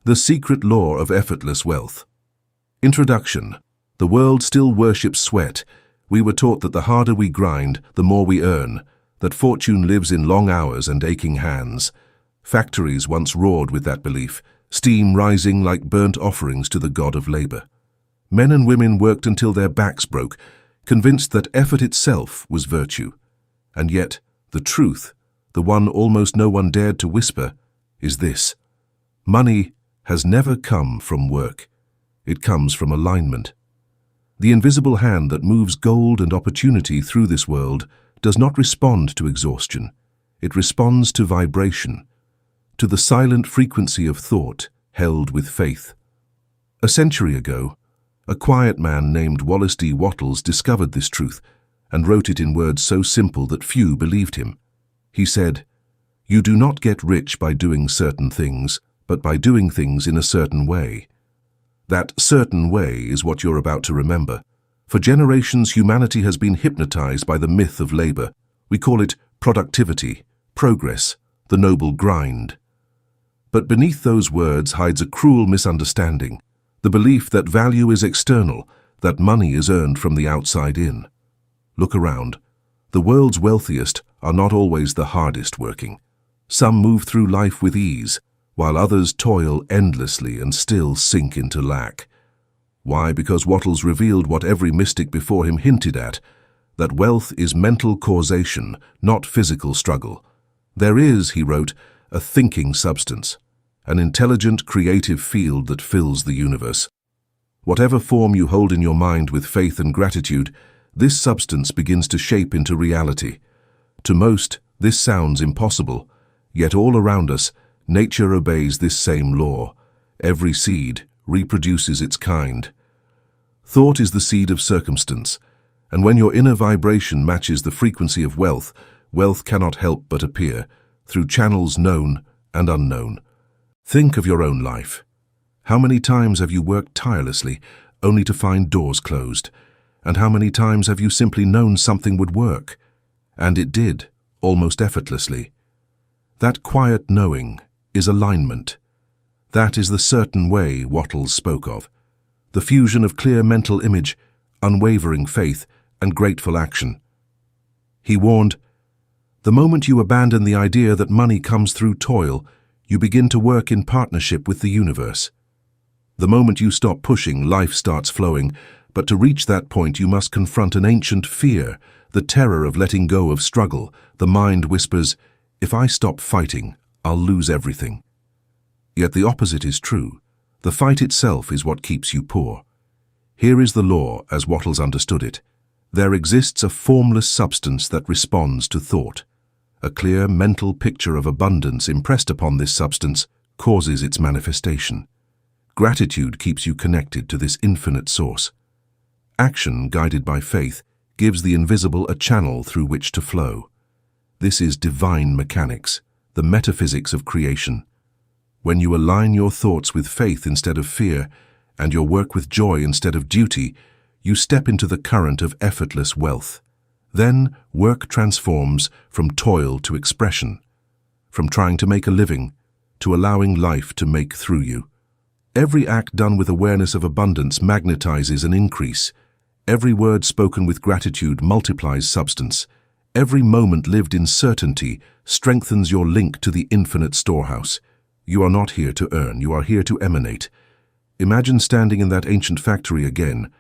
The Secret Law of Effortless Wealth. Introduction. The world still worships sweat. We were taught that the harder we grind, the more we earn, that fortune lives in long hours and aching hands. Factories once roared with that belief, steam rising like burnt offerings to the god of labor. Men and women worked until their backs broke, convinced that effort itself was virtue. And yet, the truth, the one almost no one dared to whisper, is this: money has never come from work. It comes from alignment. The invisible hand that moves gold and opportunity through this world does not respond to exhaustion. It responds to vibration, to the silent frequency of thought held with faith. A century ago, a quiet man named Wallace D. Wattles discovered this truth and wrote it in words so simple that few believed him. He said, "You do not get rich by doing certain things, but by doing things in a certain way." That certain way is what you're about to remember. For generations, humanity has been hypnotized by the myth of labor. We call it productivity, progress, the noble grind. But beneath those words hides a cruel misunderstanding, the belief that value is external, that money is earned from the outside in. Look around. The world's wealthiest are not always the hardest working. Some move through life with ease, while others toil endlessly and still sink into lack. Why? Because Wattles revealed what every mystic before him hinted at, that wealth is mental causation, not physical struggle. There is, he wrote, a thinking substance, an intelligent, creative field that fills the universe. Whatever form you hold in your mind with faith and gratitude, this substance begins to shape into reality. To most, this sounds impossible, yet all around us, nature obeys this same law. Every seed reproduces its kind. Thought is the seed of circumstance, and when your inner vibration matches the frequency of wealth, wealth cannot help but appear, through channels known and unknown. Think of your own life. How many times have you worked tirelessly, only to find doors closed? And how many times have you simply known something would work? And it did, almost effortlessly. That quiet knowing is alignment. That is the certain way Wattles spoke of. The fusion of clear mental image, unwavering faith, and grateful action. He warned, "The moment you abandon the idea that money comes through toil, you begin to work in partnership with the universe. The moment you stop pushing, life starts flowing, but to reach that point you must confront an ancient fear, the terror of letting go of struggle. The mind whispers, 'If I stop fighting, I'll lose everything.' Yet the opposite is true. The fight itself is what keeps you poor. Here is the law as Wattles understood it. There exists a formless substance that responds to thought. A clear mental picture of abundance impressed upon this substance causes its manifestation. Gratitude keeps you connected to this infinite source. Action, guided by faith, gives the invisible a channel through which to flow. This is divine mechanics, the metaphysics of creation. When you align your thoughts with faith instead of fear, and your work with joy instead of duty, you step into the current of effortless wealth. Then work transforms from toil to expression, from trying to make a living to allowing life to make through you. Every act done with awareness of abundance magnetizes an increase. Every word spoken with gratitude multiplies substance. Every moment lived in certainty strengthens your link to the infinite storehouse. You are not here to earn, you are here to emanate. Imagine standing in that ancient factory again,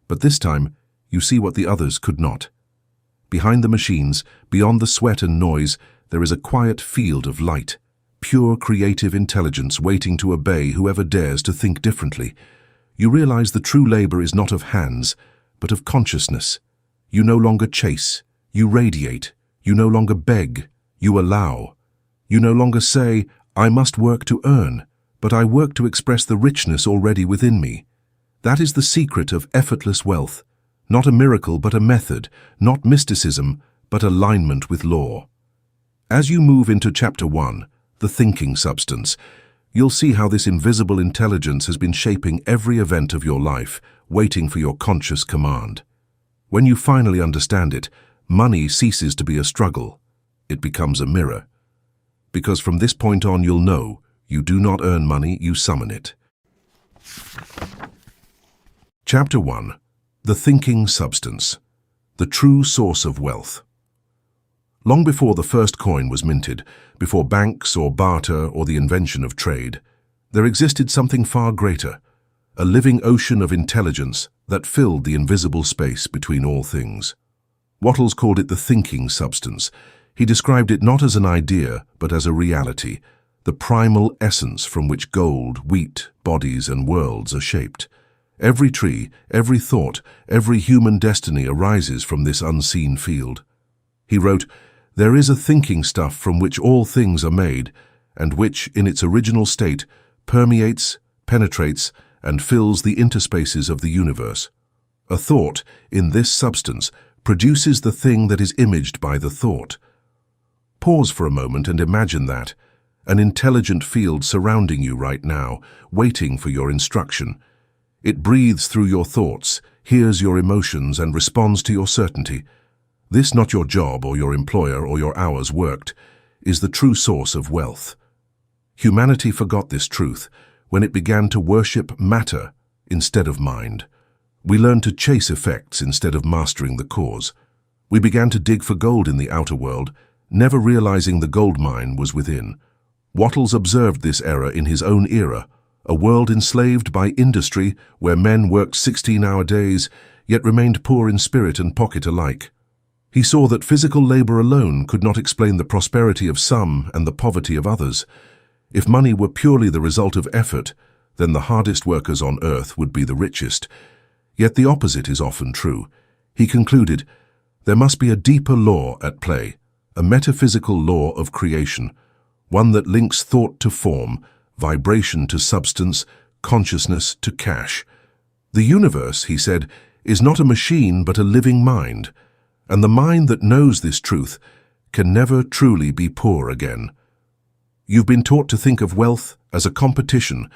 but this time you see what the others could not. Behind the machines, beyond the sweat and noise, there is a quiet field of light, pure creative intelligence waiting to obey whoever dares to think differently. You realize the true labor is not of hands, but of consciousness. You no longer chase, you radiate. You no longer beg, you allow. You no longer say, "I must work to earn," but I work to express the richness already within me. That is the secret of effortless wealth. Not a miracle, but a method. Not mysticism, but alignment with law. As you move into Chapter 1, the thinking substance, you'll see how this invisible intelligence has been shaping every event of your life, waiting for your conscious command. When you finally understand it, money ceases to be a struggle. It becomes a mirror. Because from this point on you'll know You do not earn money, you summon it. Chapter 1. The Thinking Substance. The True Source of Wealth. Long before the first coin was minted, before banks or barter or the invention of trade, there existed something far greater, a living ocean of intelligence that filled the invisible space between all things. Wattles called it the thinking substance. He described it not as an idea, but as a reality, the primal essence from which gold, wheat, bodies, and worlds are shaped. Every tree, every thought, every human destiny arises from this unseen field. He wrote, "There is a thinking stuff from which all things are made, and which, in its original state, permeates, penetrates, and fills the interspaces of the universe. A thought, in this substance, produces the thing that is imaged by the thought." Pause for a moment and imagine that, an intelligent field surrounding you right now, waiting for your instruction. It breathes through your thoughts, hears your emotions, and responds to your certainty. This, not your job or your employer or your hours worked, is the true source of wealth. Humanity forgot this truth when it began to worship matter instead of mind. We learned to chase effects instead of mastering the cause. We began to dig for gold in the outer world, never realizing the gold mine was within. Wattles observed this error in his own era, a world enslaved by industry where men worked 16-hour days, yet remained poor in spirit and pocket alike. He saw that physical labor alone could not explain the prosperity of some and the poverty of others. If money were purely the result of effort, then the hardest workers on earth would be the richest. Yet the opposite is often true. He concluded, there must be a deeper law at play, a metaphysical law of creation, one that links thought to form, vibration to substance, consciousness to cash. The universe, he said, is not a machine but a living mind, and the mind that knows this truth can never truly be poor again. You've been taught to think of wealth as a competition,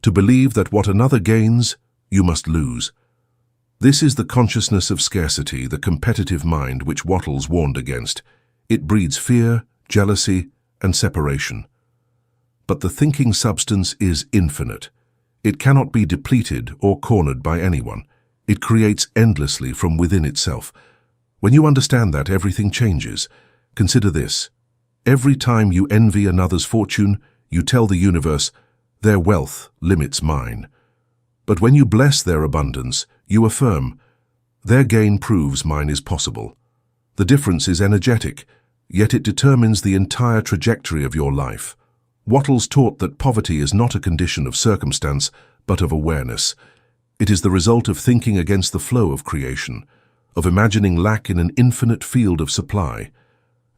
to believe that what another gains, you must lose. This is the consciousness of scarcity, the competitive mind which Wattles warned against. It breeds fear, jealousy, and separation. But the thinking substance is infinite. It cannot be depleted or cornered by anyone. It creates endlessly from within itself. When you understand that, everything changes. Consider this. Every time you envy another's fortune, you tell the universe, their wealth limits mine. But when you bless their abundance, you affirm, their gain proves mine is possible. The difference is energetic, yet it determines the entire trajectory of your life. Wattles taught that poverty is not a condition of circumstance, but of awareness. It is the result of thinking against the flow of creation, of imagining lack in an infinite field of supply.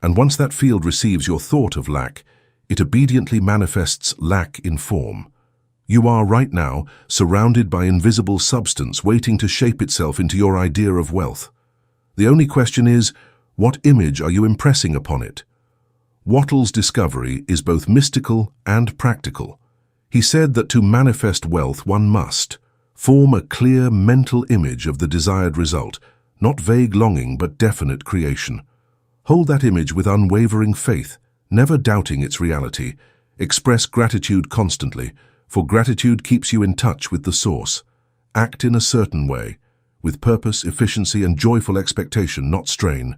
And once that field receives your thought of lack, it obediently manifests lack in form. You are right now surrounded by invisible substance waiting to shape itself into your idea of wealth. The only question is, what image are you impressing upon it? Wattles' discovery is both mystical and practical. He said that to manifest wealth one must form a clear mental image of the desired result, not vague longing but definite creation. Hold that image with unwavering faith, never doubting its reality. Express gratitude constantly, for gratitude keeps you in touch with the source. Act in a certain way, with purpose, efficiency, and joyful expectation, not strain.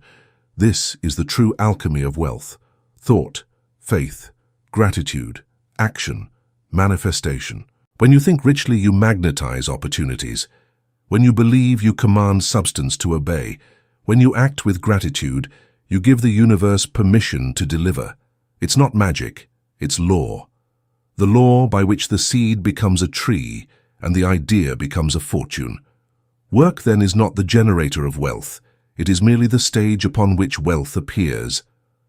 This is the true alchemy of wealth. Thought, faith, gratitude, action, manifestation. When you think richly, you magnetize opportunities. When you believe, you command substance to obey. When you act with gratitude, you give the universe permission to deliver. It's not magic, it's law. The law by which the seed becomes a tree and the idea becomes a fortune. Work, then, is not the generator of wealth. It is merely the stage upon which wealth appears.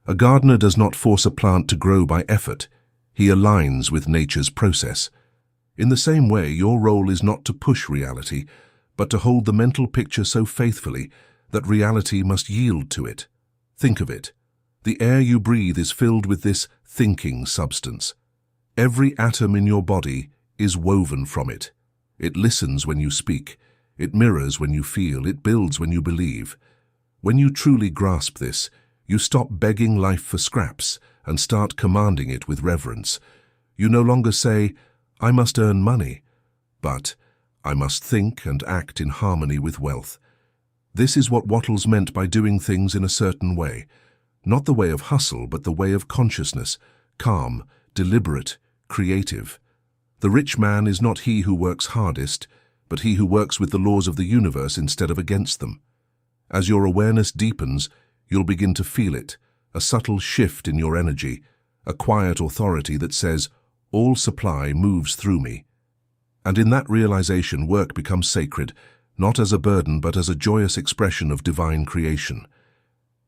A gardener does not force a plant to grow by effort. He aligns with nature's process. In the same way, your role is not to push reality, but to hold the mental picture so faithfully that reality must yield to it. Think of it. The air you breathe is filled with this thinking substance. Every atom in your body is woven from it. It listens when you speak. It mirrors when you feel. It builds when you believe. When you truly grasp this, you stop begging life for scraps and start commanding it with reverence. You no longer say, "I must earn money," but "I must think and act in harmony with wealth." This is what Wattles meant by doing things in a certain way. Not the way of hustle, but the way of consciousness, calm, deliberate, creative. The rich man is not he who works hardest, but he who works with the laws of the universe instead of against them. As your awareness deepens, you'll begin to feel it, a subtle shift in your energy, a quiet authority that says, "All supply moves through me." And in that realization, work becomes sacred, not as a burden but as a joyous expression of divine creation.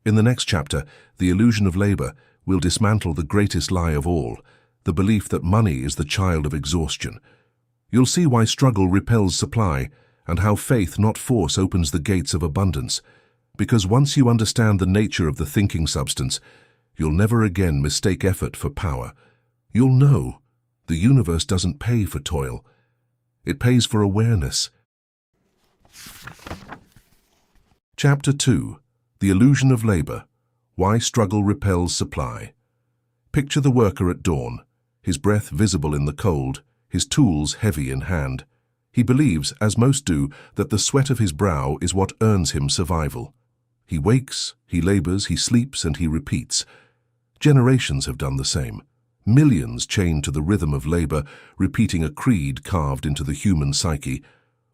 In the next chapter, The Illusion of Labor, we'll dismantle the greatest lie of all, the belief that money is the child of exhaustion. You'll see why struggle repels supply, and how faith, not force, opens the gates of abundance. Because once you understand the nature of the thinking substance, you'll never again mistake effort for power. You'll know the universe doesn't pay for toil. It pays for awareness. Chapter 2. The Illusion of Labor. Why Struggle Repels Supply. Picture the worker at dawn, his breath visible in the cold, his tools heavy in hand. He believes, as most do, that the sweat of his brow is what earns him survival. He wakes, he labors, he sleeps, and he repeats. Generations have done the same. Millions chained to the rhythm of labor, repeating a creed carved into the human psyche.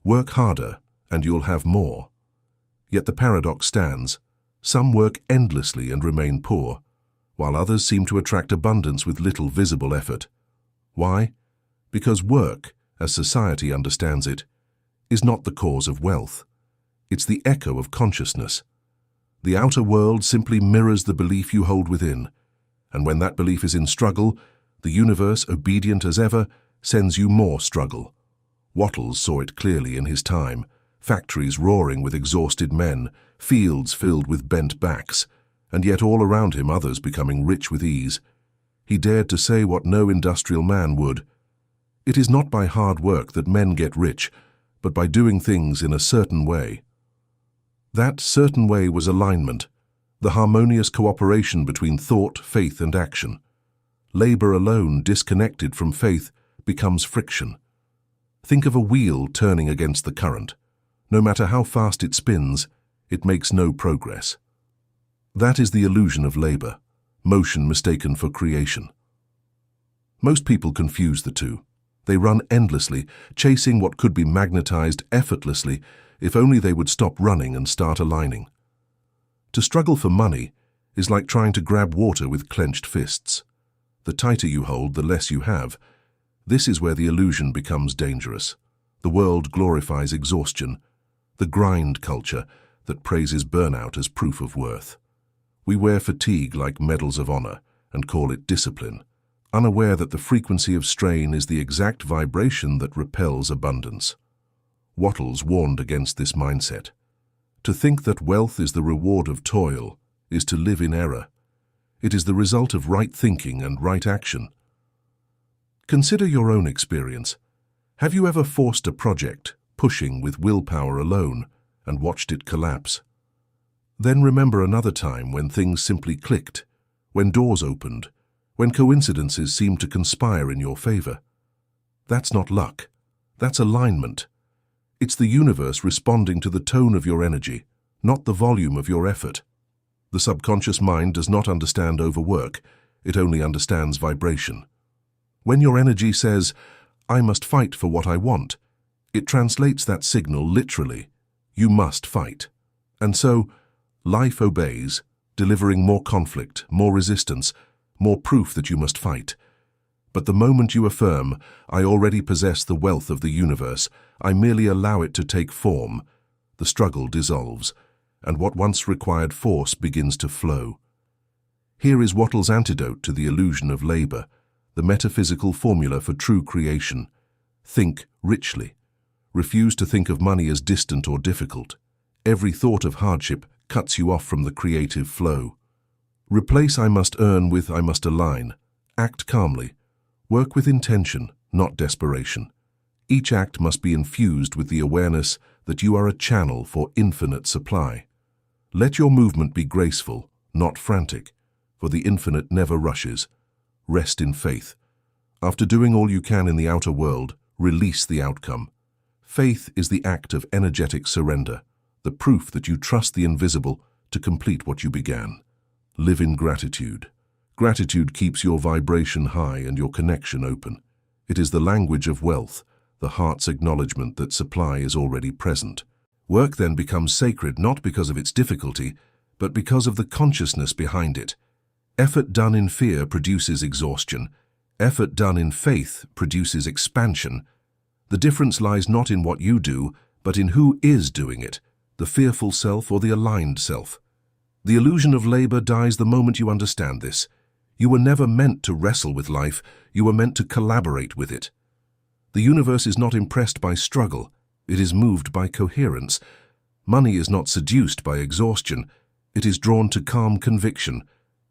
Work harder, and you'll have more. Yet the paradox stands. Some work endlessly and remain poor, while others seem to attract abundance with little visible effort. Why? Because work, as society understands it, is not the cause of wealth. It's the echo of consciousness. The outer world simply mirrors the belief you hold within, and when that belief is in struggle, the universe, obedient as ever, sends you more struggle. Wattles saw it clearly in his time, factories roaring with exhausted men, fields filled with bent backs, and yet all around him others becoming rich with ease. He dared to say what no industrial man would. It is not by hard work that men get rich, but by doing things in a certain way. That certain way was alignment, the harmonious cooperation between thought, faith, and action. Labor alone, disconnected from faith, becomes friction. Think of a wheel turning against the current. No matter how fast it spins, it makes no progress. That is the illusion of labor, motion mistaken for creation. Most people confuse the two. They run endlessly, chasing what could be magnetized effortlessly if only they would stop running and start aligning. To struggle for money is like trying to grab water with clenched fists. The tighter you hold, the less you have. This is where the illusion becomes dangerous. The world glorifies exhaustion, the grind culture that praises burnout as proof of worth. We wear fatigue like medals of honor and call it discipline, unaware that the frequency of strain is the exact vibration that repels abundance. Wattles warned against this mindset. To think that wealth is the reward of toil is to live in error. It is the result of right thinking and right action. Consider your own experience. Have you ever forced a project, pushing with willpower alone, and watched it collapse? Then remember another time when things simply clicked, when doors opened, when coincidences seemed to conspire in your favor. That's not luck. That's alignment. It's the universe responding to the tone of your energy, not the volume of your effort. The subconscious mind does not understand overwork. It only understands vibration. When your energy says, "I must fight for what I want," it translates that signal literally. You must fight. And so, life obeys, delivering more conflict, more resistance, more proof that you must fight. But the moment you affirm, "I already possess the wealth of the universe, I merely allow it to take form," the struggle dissolves, and what once required force begins to flow. Here is Wattles' antidote to the illusion of labor, the metaphysical formula for true creation. Think richly. Refuse to think of money as distant or difficult. Every thought of hardship cuts you off from the creative flow. Replace "I must earn" with "I must align." Act calmly. Work with intention, not desperation. Each act must be infused with the awareness that you are a channel for infinite supply. Let your movement be graceful, not frantic, for the infinite never rushes. Rest in faith. After doing all you can in the outer world, release the outcome. Faith is the act of energetic surrender, the proof that you trust the invisible to complete what you began. Live in gratitude. Gratitude keeps your vibration high and your connection open. It is the language of wealth, the heart's acknowledgement that supply is already present. Work then becomes sacred not because of its difficulty, but because of the consciousness behind it. Effort done in fear produces exhaustion. Effort done in faith produces expansion. The difference lies not in what you do, but in who is doing it, the fearful self or the aligned self. The illusion of labor dies the moment you understand this. You were never meant to wrestle with life, you were meant to collaborate with it. The universe is not impressed by struggle, it is moved by coherence. Money is not seduced by exhaustion, it is drawn to calm conviction.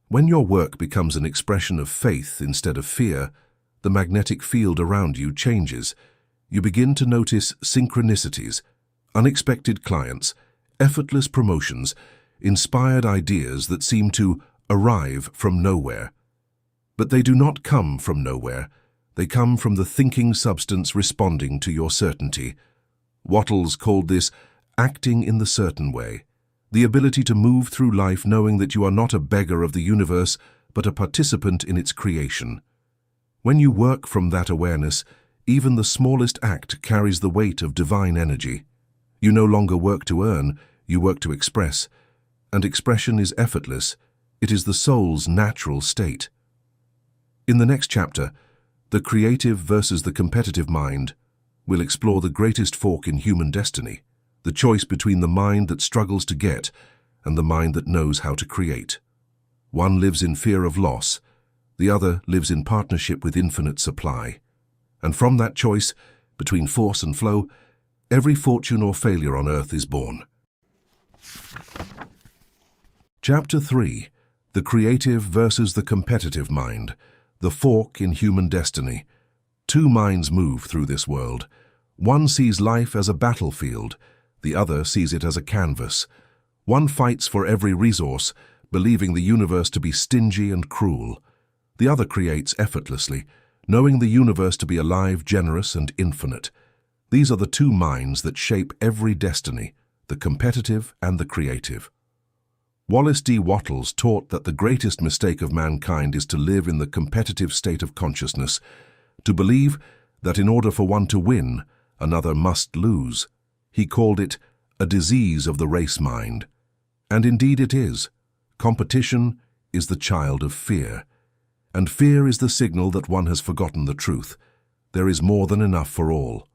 When your work becomes an expression of faith instead of fear, the magnetic field around you changes. You begin to notice synchronicities, unexpected clients, effortless promotions, inspired ideas that seem to arrive from nowhere. But they do not come from nowhere. They come from the thinking substance responding to your certainty. Wattles called this acting in the certain way, the ability to move through life knowing that you are not a beggar of the universe, but a participant in its creation. When you work from that awareness, even the smallest act carries the weight of divine energy. You no longer work to earn, you work to express. And expression is effortless. It is the soul's natural state. In the next chapter, The Creative versus the Competitive Mind, we'll explore the greatest fork in human destiny, the choice between the mind that struggles to get and the mind that knows how to create. One lives in fear of loss, the other lives in partnership with infinite supply. And from that choice, between force and flow, every fortune or failure on earth is born. Chapter 3. The Creative versus the Competitive Mind, the fork in human destiny. Two minds move through this world. One sees life as a battlefield, the other sees it as a canvas. One fights for every resource, believing the universe to be stingy and cruel. The other creates effortlessly, knowing the universe to be alive, generous, and infinite. These are the two minds that shape every destiny, the competitive and the creative. Wallace D. Wattles taught that the greatest mistake of mankind is to live in the competitive state of consciousness, to believe that in order for one to win, another must lose. He called it a disease of the race mind. And indeed it is. Competition is the child of fear. And fear is the signal that one has forgotten the truth. There is more than enough for all.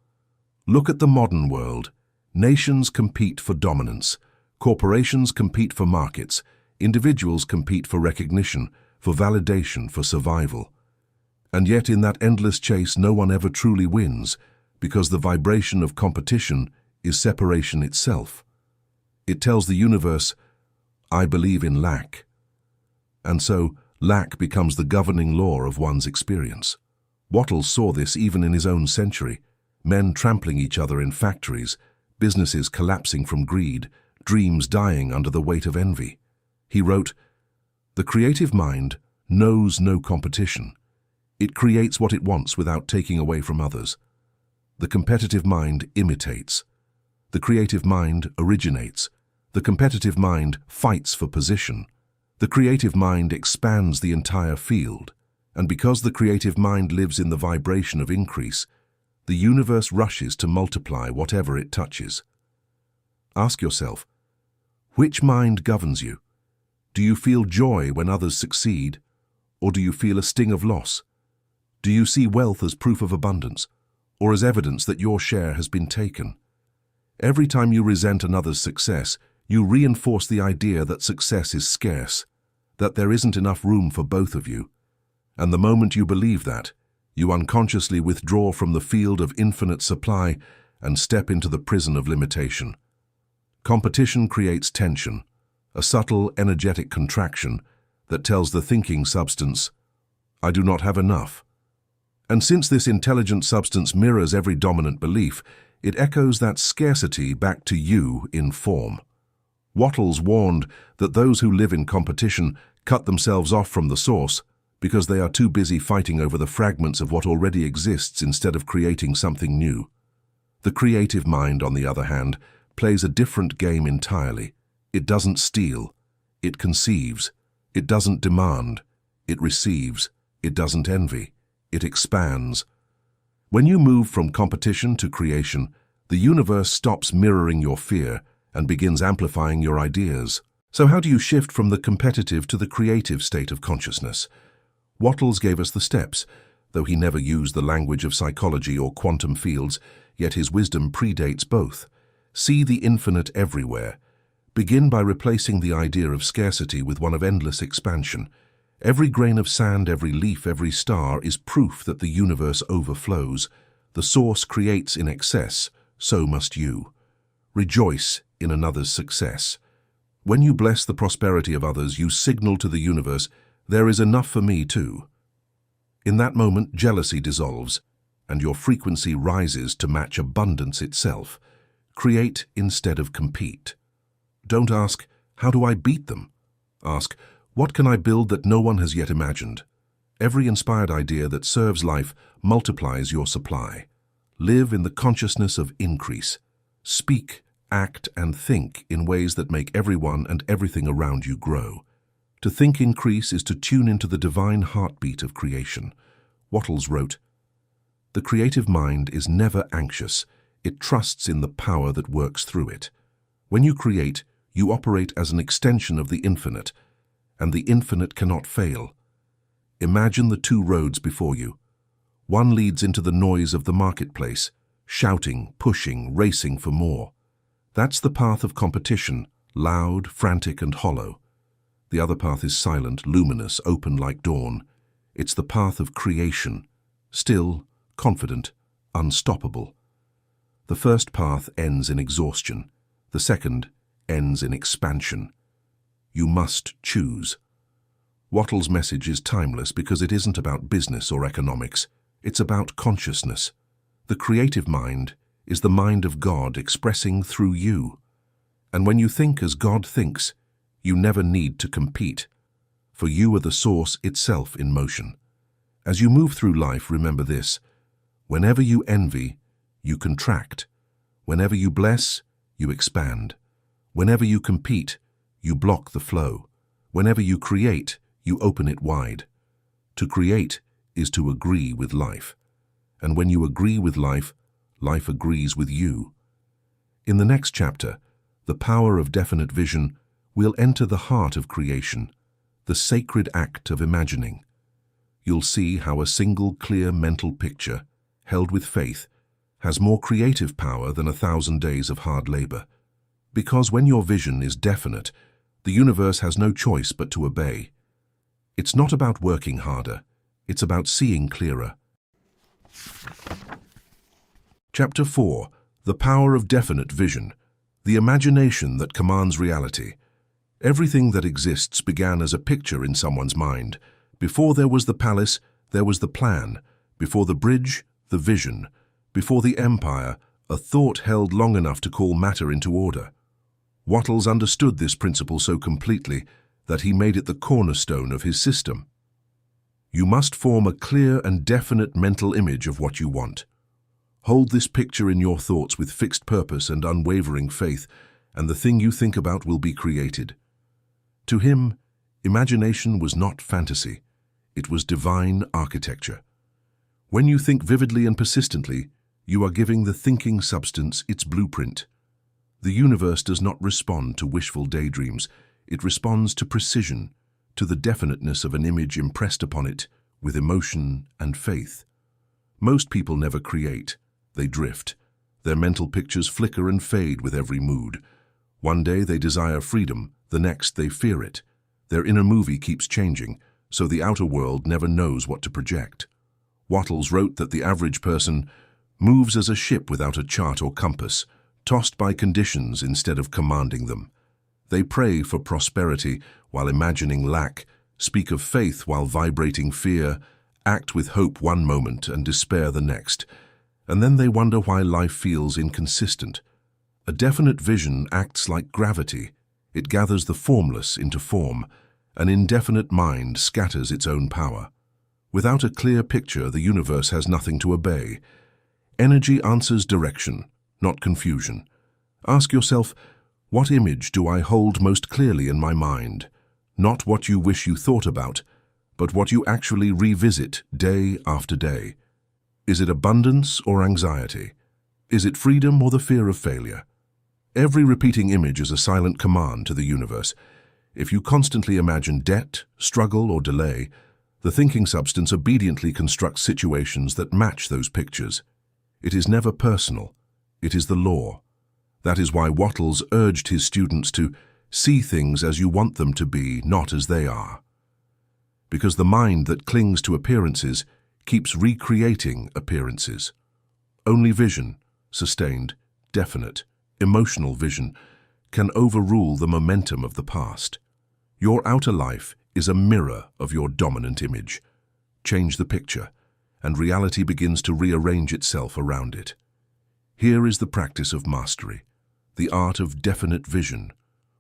Look at the modern world. Nations compete for dominance. Corporations compete for markets. Individuals compete for recognition, for validation, for survival. And yet in that endless chase no one ever truly wins, because the vibration of competition is separation itself. It tells the universe, I believe in lack. And so, lack becomes the governing law of one's experience. Wattles saw this even in his own century. Men trampling each other in factories, businesses collapsing from greed, dreams dying under the weight of envy. He wrote, "The creative mind knows no competition. It creates what it wants without taking away from others. The competitive mind imitates. The creative mind originates. The competitive mind fights for position. The creative mind expands the entire field. And because the creative mind lives in the vibration of increase, the universe rushes to multiply whatever it touches." Ask yourself, which mind governs you? Do you feel joy when others succeed, or do you feel a sting of loss? Do you see wealth as proof of abundance, or as evidence that your share has been taken? Every time you resent another's success, you reinforce the idea that success is scarce, that there isn't enough room for both of you. And the moment you believe that, you unconsciously withdraw from the field of infinite supply and step into the prison of limitation. Competition creates tension, a subtle, energetic contraction that tells the thinking substance, I do not have enough. And since this intelligent substance mirrors every dominant belief, it echoes that scarcity back to you in form. Wattles warned that those who live in competition cut themselves off from the source, because they are too busy fighting over the fragments of what already exists instead of creating something new. The creative mind, on the other hand, plays a different game entirely. It doesn't steal. It conceives. It doesn't demand. It receives. It doesn't envy. It expands. When you move from competition to creation, the universe stops mirroring your fear and begins amplifying your ideas. So how do you shift from the competitive to the creative state of consciousness? Wattles gave us the steps. Though he never used the language of psychology or quantum fields, yet his wisdom predates both. See the infinite everywhere. Begin by replacing the idea of scarcity with one of endless expansion. Every grain of sand, every leaf, every star is proof that the universe overflows. The source creates in excess, so must you. Rejoice in another's success. When you bless the prosperity of others, you signal to the universe, there is enough for me too. In that moment, jealousy dissolves, and your frequency rises to match abundance itself. Create instead of compete. Don't ask, how do I beat them? Ask, what can I build that no one has yet imagined? Every inspired idea that serves life multiplies your supply. Live in the consciousness of increase. Speak, act, and think in ways that make everyone and everything around you grow. To think increase is to tune into the divine heartbeat of creation. Wattles wrote, "The creative mind is never anxious. It trusts in the power that works through it. When you create, you operate as an extension of the infinite, and the infinite cannot fail. Imagine the two roads before you. One leads into the noise of the marketplace, shouting, pushing, racing for more. That's the path of competition, loud, frantic, and hollow. The other path is silent, luminous, open like dawn. It's the path of creation, still, confident, unstoppable. The first path ends in exhaustion. The second ends in expansion. You must choose." Wattles' message is timeless because it isn't about business or economics. It's about consciousness. The creative mind is the mind of God expressing through you. And when you think as God thinks, you never need to compete, for you are the source itself in motion. As you move through life, remember this: whenever you envy, you contract. Whenever you bless, you expand. Whenever you compete, you block the flow. Whenever you create, you open it wide. To create is to agree with life. And when you agree with life, life agrees with you. In the next chapter, The Power of Definite Vision, we'll enter the heart of creation, the sacred act of imagining. You'll see how a single clear mental picture, held with faith, has more creative power than 1,000 days of hard labor. Because when your vision is definite, the universe has no choice but to obey. It's not about working harder, it's about seeing clearer. Chapter 4. The Power of Definite Vision, the imagination that commands reality. Everything that exists began as a picture in someone's mind. Before there was the palace, there was the plan. Before the bridge, the vision. Before the empire, a thought held long enough to call matter into order. Wattles understood this principle so completely that he made it the cornerstone of his system. You must form a clear and definite mental image of what you want. Hold this picture in your thoughts with fixed purpose and unwavering faith, and the thing you think about will be created. To him, imagination was not fantasy. It was divine architecture. When you think vividly and persistently, you are giving the thinking substance its blueprint. The universe does not respond to wishful daydreams. It responds to precision, to the definiteness of an image impressed upon it with emotion and faith. Most people never create. They drift. Their mental pictures flicker and fade with every mood. One day they desire freedom, the next they fear it. Their inner movie keeps changing, so the outer world never knows what to project. Wattles wrote that the average person moves as a ship without a chart or compass, tossed by conditions instead of commanding them. They pray for prosperity while imagining lack, speak of faith while vibrating fear, act with hope one moment and despair the next, and then they wonder why life feels inconsistent. A definite vision acts like gravity. It gathers the formless into form, An indefinite mind scatters its own power. Without a clear picture, the universe has nothing to obey. Energy answers direction, not confusion. Ask yourself, what image do I hold most clearly in my mind? Not what you wish you thought about, but what you actually revisit day after day. Is it abundance or anxiety? Is it freedom or the fear of failure? Every repeating image is a silent command to the universe. If you constantly imagine debt, struggle, or delay, the thinking substance obediently constructs situations that match those pictures. It is never personal. It is the law. That is why Wattles urged his students to see things as you want them to be, not as they are. Because the mind that clings to appearances keeps recreating appearances. Only vision, sustained, definite, emotional vision, can overrule the momentum of the past. Your outer life is a mirror of your dominant image. Change the picture, and reality begins to rearrange itself around it. Here is the practice of mastery, the art of definite vision.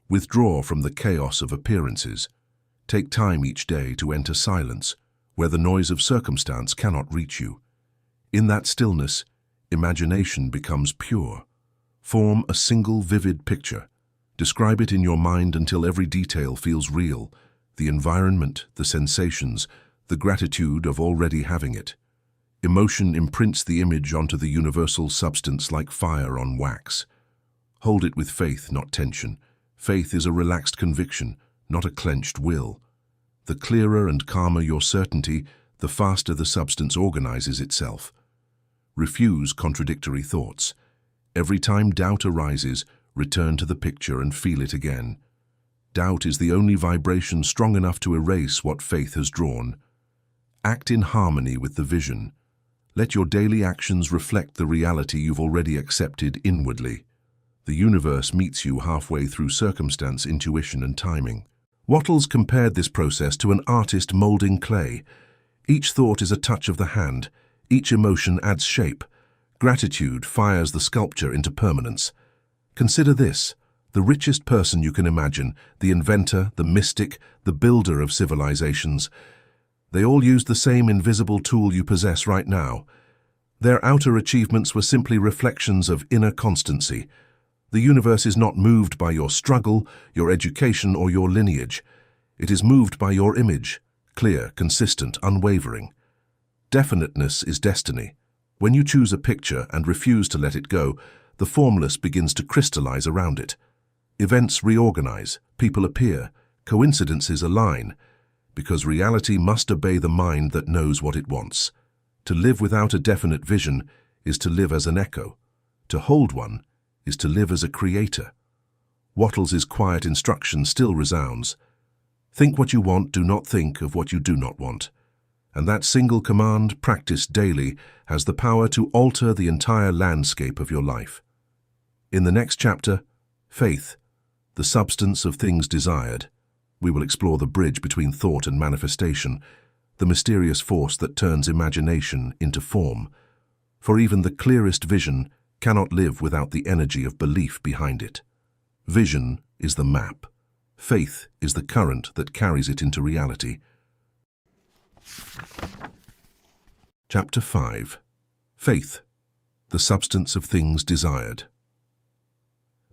Withdraw from the chaos of appearances. Take time each day to enter silence, where the noise of circumstance cannot reach you. In that stillness, imagination becomes pure. Form a single vivid picture. Describe it in your mind until every detail feels real, the environment, the sensations, the gratitude of already having it. Emotion imprints the image onto the universal substance like fire on wax. Hold it with faith, not tension. Faith is a relaxed conviction, not a clenched will. The clearer and calmer your certainty, the faster the substance organizes itself. Refuse contradictory thoughts. Every time doubt arises, return to the picture and feel it again. Doubt is the only vibration strong enough to erase what faith has drawn. Act in harmony with the vision. Let your daily actions reflect the reality you've already accepted inwardly. The universe meets you halfway through circumstance, intuition, and timing. Wattles compared this process to an artist molding clay. Each thought is a touch of the hand. Each emotion adds shape. Gratitude fires the sculpture into permanence. Consider this: the richest person you can imagine, the inventor, the mystic, the builder of civilizations. They all used the same invisible tool you possess right now. Their outer achievements were simply reflections of inner constancy. The universe is not moved by your struggle, your education, or your lineage. It is moved by your image, clear, consistent, unwavering. Definiteness is destiny. When you choose a picture and refuse to let it go, the formless begins to crystallize around it. Events reorganize, people appear, coincidences align, because reality must obey the mind that knows what it wants. To live without a definite vision is to live as an echo. To hold one is to live as a creator. Wattles' quiet instruction still resounds. Think what you want, do not think of what you do not want. And that single command, practiced daily, has the power to alter the entire landscape of your life. In the next chapter, Faith, the substance of things desired, we will explore the bridge between thought and manifestation, the mysterious force that turns imagination into form. For even the clearest vision cannot live without the energy of belief behind it. Vision is the map. Faith is the current that carries it into reality. Chapter 5. Faith, the substance of things desired.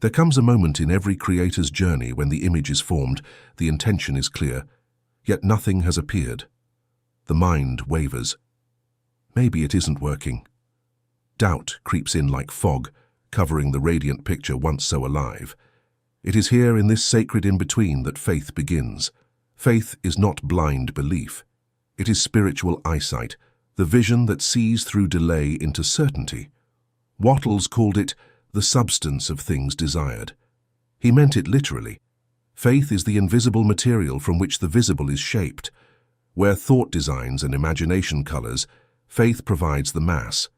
There comes a moment in every creator's journey when the image is formed, the intention is clear, yet nothing has appeared. The mind wavers. Maybe it isn't working. Doubt creeps in like fog, covering the radiant picture once so alive. It is here in this sacred in-between that faith begins. Faith is not blind belief. It is spiritual eyesight, the vision that sees through delay into certainty. Wattles called it the substance of things desired. He meant it literally. Faith is the invisible material from which the visible is shaped. Where thought designs and imagination colors, faith provides the mass,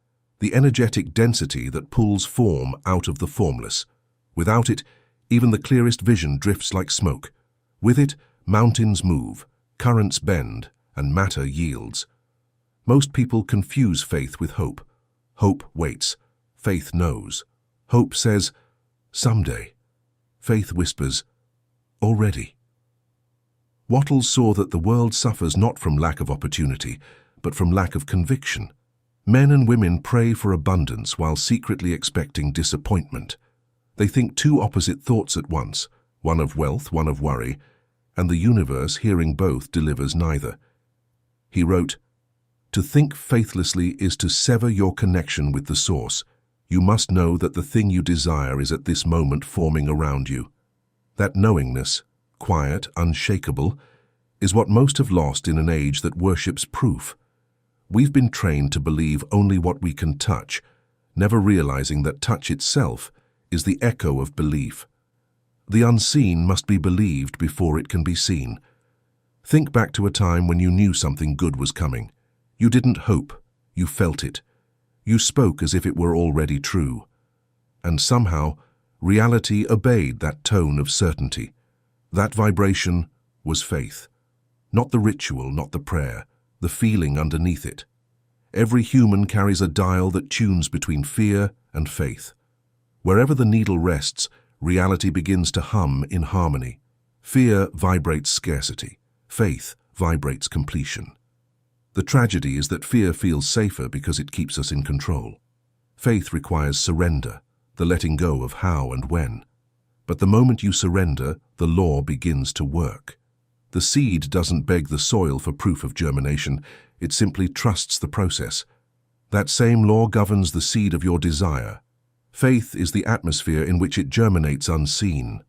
the energetic density that pulls form out of the formless. Without it, even the clearest vision drifts like smoke. With it, mountains move, currents bend, and matter yields. Most people confuse faith with hope. Hope waits. Faith knows. Hope says, someday. Faith whispers, already. Wattles saw that the world suffers not from lack of opportunity, but from lack of conviction. Men and women pray for abundance while secretly expecting disappointment. They think two opposite thoughts at once, one of wealth, one of worry, and the universe, hearing both, delivers neither. He wrote, "To think faithlessly is to sever your connection with the source. You must know that the thing you desire is at this moment forming around you." That knowingness, quiet, unshakable, is what most have lost in an age that worships proof. We've been trained to believe only what we can touch, never realizing that touch itself is the echo of belief. The unseen must be believed before it can be seen. Think back to a time when you knew something good was coming. You didn't hope, you felt it. You spoke as if it were already true. And somehow, reality obeyed that tone of certainty. That vibration was faith. Not the ritual, not the prayer, the feeling underneath it. Every human carries a dial that tunes between fear and faith. Wherever the needle rests, reality begins to hum in harmony. Fear vibrates scarcity. Faith vibrates completion. The tragedy is that fear feels safer because it keeps us in control. Faith requires surrender, the letting go of how and when. But the moment you surrender, the law begins to work. The seed doesn't beg the soil for proof of germination, it simply trusts the process. That same law governs the seed of your desire. Faith is the atmosphere in which it germinates unseen.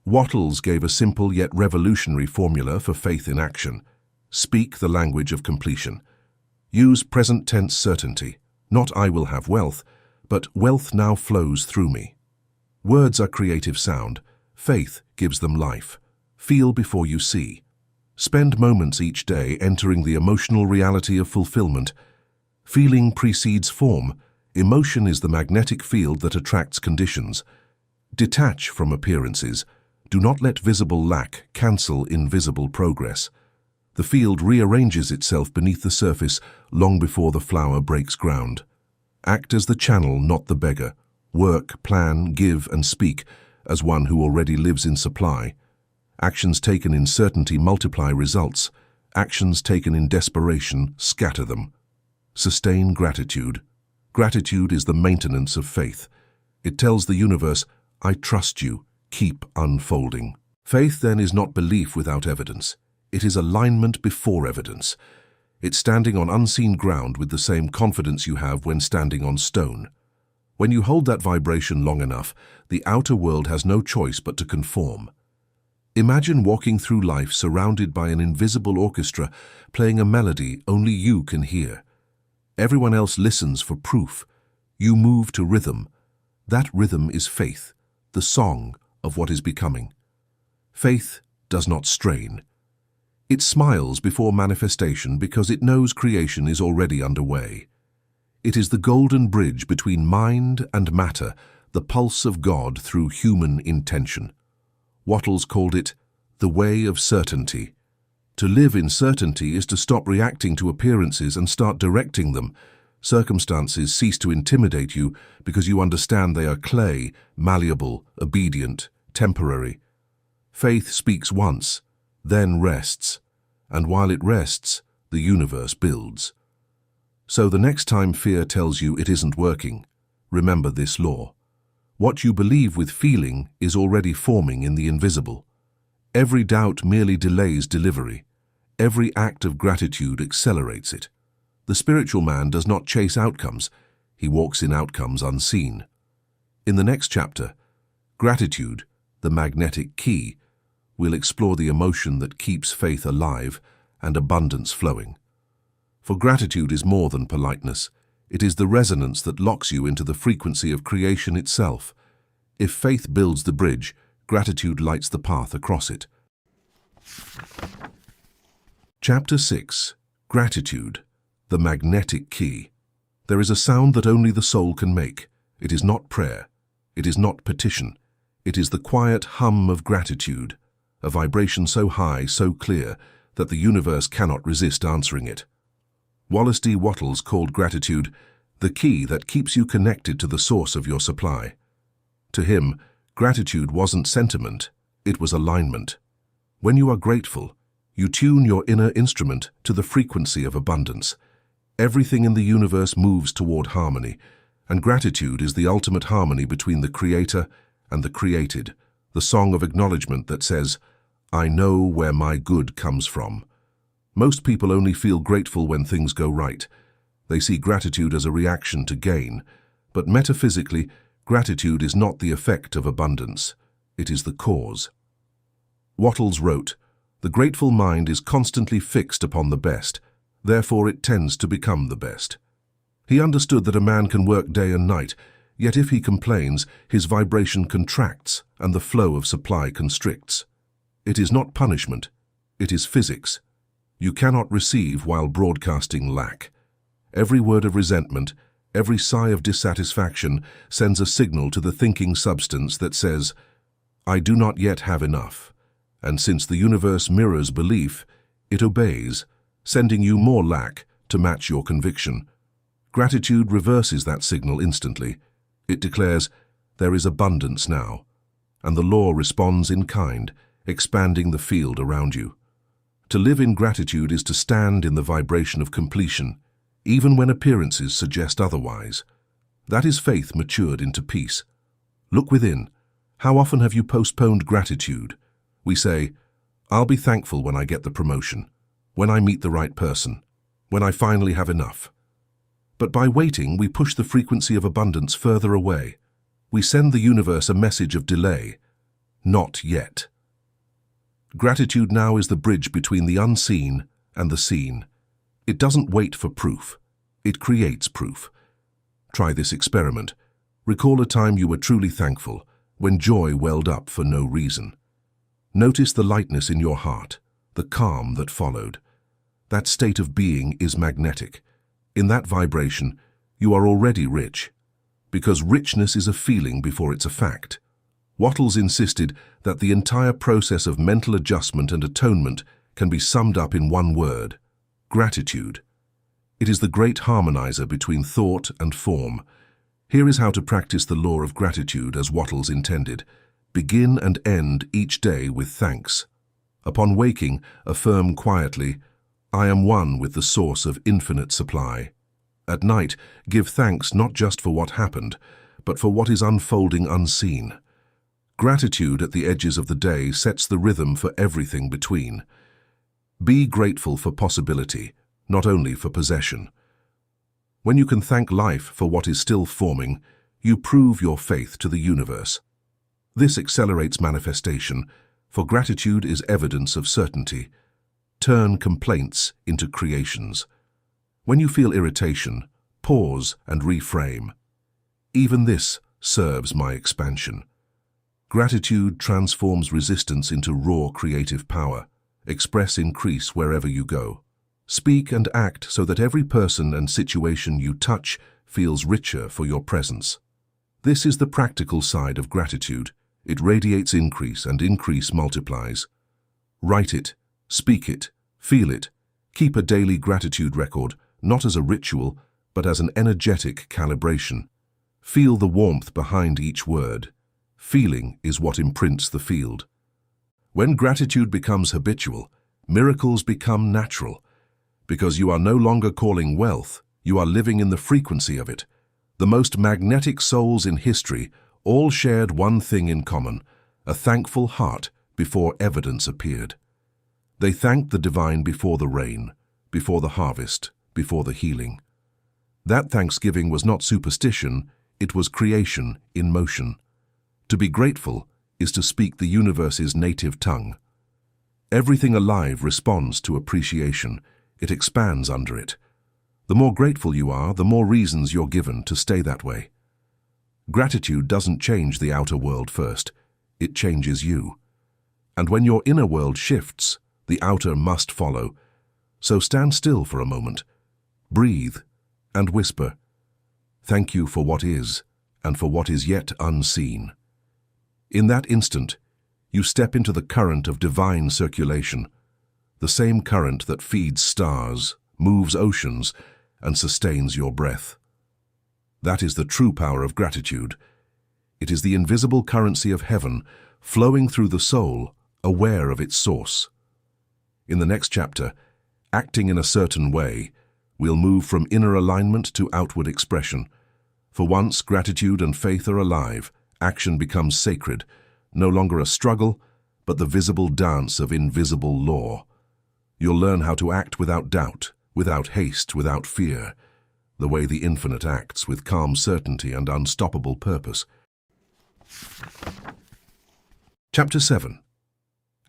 Wattles gave a simple yet revolutionary formula for faith in action. Speak the language of completion. Use present tense certainty, not "I will have wealth," but "wealth now flows through me." Words are creative sound. Faith gives them life. Feel before you see. Spend moments each day entering the emotional reality of fulfillment. Feeling precedes form. Emotion is the magnetic field that attracts conditions. Detach from appearances. Do not let visible lack cancel invisible progress. The field rearranges itself beneath the surface long before the flower breaks ground. Act as the channel, not the beggar. Work, plan, give, and speak as one who already lives in supply. Actions taken in certainty multiply results. Actions taken in desperation scatter them. Sustain gratitude. Gratitude is the maintenance of faith. It tells the universe, "I trust you. Keep unfolding." Faith then is not belief without evidence. It is alignment before evidence. It's standing on unseen ground with the same confidence you have when standing on stone. When you hold that vibration long enough, the outer world has no choice but to conform. Imagine walking through life surrounded by an invisible orchestra playing a melody only you can hear. Everyone else listens for proof. You move to rhythm. That rhythm is faith, the song of what is becoming. Faith does not strain. It smiles before manifestation because it knows creation is already underway. It is the golden bridge between mind and matter, the pulse of God through human intention. Wattles called it the way of certainty. To live in certainty is to stop reacting to appearances and start directing them. Circumstances cease to intimidate you because you understand they are clay, malleable, obedient, temporary. Faith speaks once, then rests, and while it rests, the universe builds. So the next time fear tells you it isn't working, remember this law. What you believe with feeling is already forming in the invisible. Every doubt merely delays delivery. Every act of gratitude accelerates it. The spiritual man does not chase outcomes, he walks in outcomes unseen. In the next chapter, Gratitude, the magnetic key, we'll explore the emotion that keeps faith alive and abundance flowing. For gratitude is more than politeness. It is the resonance that locks you into the frequency of creation itself. If faith builds the bridge, gratitude lights the path across it. Chapter 6. Gratitude, the magnetic key. There is a sound that only the soul can make. It is not prayer. It is not petition. It is the quiet hum of gratitude, a vibration so high, so clear, that the universe cannot resist answering it. Wallace D. Wattles called gratitude the key that keeps you connected to the source of your supply. To him, gratitude wasn't sentiment, it was alignment. When you are grateful, You tune your inner instrument to the frequency of abundance. Everything in the universe moves toward harmony, and gratitude is the ultimate harmony between the Creator and the created, the song of acknowledgement that says, "I know where my good comes from." Most people only feel grateful when things go right. They see gratitude as a reaction to gain, but metaphysically, gratitude is not the effect of abundance. It is the cause. Wattles wrote, "The grateful mind is constantly fixed upon the best, therefore it tends to become the best." He understood that a man can work day and night, yet if he complains, his vibration contracts and the flow of supply constricts. It is not punishment, it is physics. You cannot receive while broadcasting lack. Every word of resentment, every sigh of dissatisfaction sends a signal to the thinking substance that says, "I do not yet have enough." And since the universe mirrors belief, it obeys, sending you more lack to match your conviction. Gratitude reverses that signal instantly. It declares, "There is abundance now," and the law responds in kind, expanding the field around you. To live in gratitude is to stand in the vibration of completion, even when appearances suggest otherwise. That is faith matured into peace. Look within. How often have you postponed gratitude? We say, "I'll be thankful when I get the promotion, when I meet the right person, when I finally have enough." But by waiting, we push the frequency of abundance further away. We send the universe a message of delay. Not yet. Gratitude now is the bridge between the unseen and the seen. It doesn't wait for proof. It creates proof. Try this experiment. Recall a time you were truly thankful, when joy welled up for no reason. Notice the lightness in your heart, the calm that followed. That state of being is magnetic. In that vibration, you are already rich, because richness is a feeling before it's a fact. Wattles insisted that the entire process of mental adjustment and atonement can be summed up in one word: gratitude. It is the great harmonizer between thought and form. Here is how to practice the law of gratitude as Wattles intended. Begin and end each day with thanks. Upon waking, affirm quietly, "I am one with the source of infinite supply." At night, give thanks not just for what happened, but for what is unfolding unseen. Gratitude at the edges of the day sets the rhythm for everything between. Be grateful for possibility, not only for possession. When you can thank life for what is still forming, you prove your faith to the universe. This accelerates manifestation, for gratitude is evidence of certainty. Turn complaints into creations. When you feel irritation, pause and reframe. Even this serves my expansion. Gratitude transforms resistance into raw creative power. Express increase wherever you go. Speak and act so that every person and situation you touch feels richer for your presence. This is the practical side of gratitude. It radiates increase, and increase multiplies. Write it, speak it, feel it. Keep a daily gratitude record, not as a ritual, but as an energetic calibration. Feel the warmth behind each word. Feeling is what imprints the field. When gratitude becomes habitual, miracles become natural. Because you are no longer calling wealth, you are living in the frequency of it. The most magnetic souls in history all shared one thing in common: a thankful heart before evidence appeared. They thanked the divine before the rain, before the harvest, before the healing. That thanksgiving was not superstition, it was creation in motion. To be grateful is to speak the universe's native tongue. Everything alive responds to appreciation. It expands under it. The more grateful you are, the more reasons you're given to stay that way. Gratitude doesn't change the outer world first. It changes you. And when your inner world shifts, the outer must follow. So stand still for a moment. Breathe and whisper, "Thank you for what is, and for what is yet unseen." In that instant, you step into the current of divine circulation, the same current that feeds stars, moves oceans, and sustains your breath. That is the true power of gratitude. It is the invisible currency of heaven, flowing through the soul, aware of its source. In the next chapter, Acting in a Certain Way, we'll move from inner alignment to outward expression. For once gratitude and faith are alive, action becomes sacred, no longer a struggle, but the visible dance of invisible law. You'll learn how to act without doubt, without haste, without fear, the way the infinite acts with calm certainty and unstoppable purpose. Chapter 7.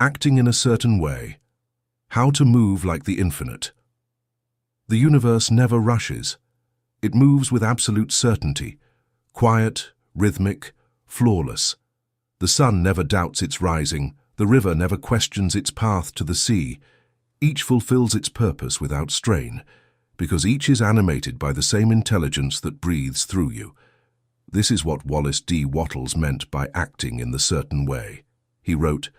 Acting in a Certain Way. How to move like the infinite. The universe never rushes. It moves with absolute certainty, quiet, rhythmic, flawless. The sun never doubts its rising, the river never questions its path to the sea. Each fulfills its purpose without strain, because each is animated by the same intelligence that breathes through you. This is what Wallace D. Wattles meant by acting in the certain way. He wrote,